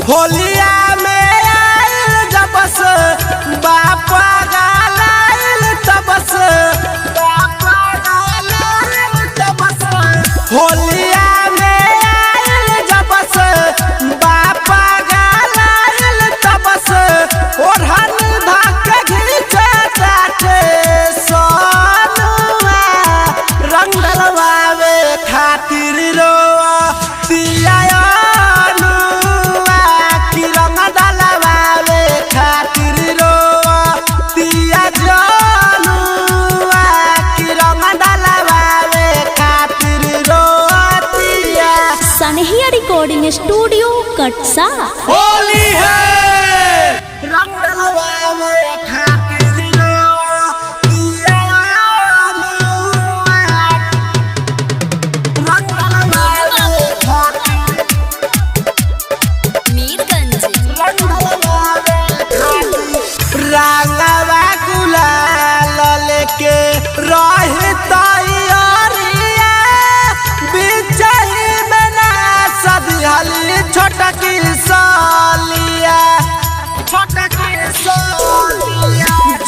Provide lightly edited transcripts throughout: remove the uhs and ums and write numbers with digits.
होलिया में आइल जब से बापा गालाइल तब से बापा गालाइल तब से होलिया में आइल जब से बापा गालाइल तब से ओढ़न धके घींचे जाते सोनुआ रंग डलवावे खातिर रोआ दिया सनहिया रिकॉर्डिंग स्टूडियो कटसा। होली है रंग डलवावे खातिर मीरगंज रंगवा गुलाल लेके रहे तैयारिया बिचही में ना सदिहली छोटकी सालिया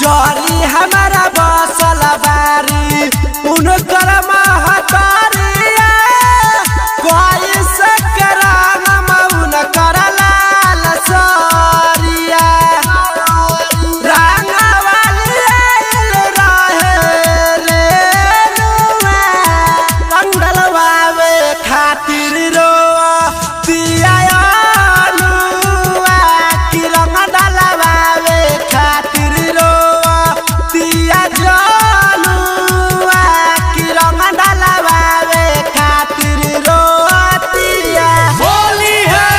जरी हमारा बसल बारी उनकर महतारिया कोई से कराम मौन कर लाल सारिया रंगवाली आइल रहे लेनुआ रंग डलवावे खातिर रोआ दिया अनुआ कि रंग डलवावे खातिर रोआ दिया जानुआ कि रंग डलवावे खातिर रोआ दिया होली है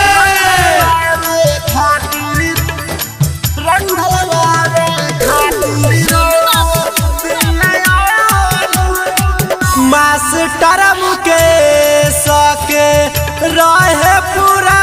रंग डलवावे मास्टर मुके सके रहे पूरा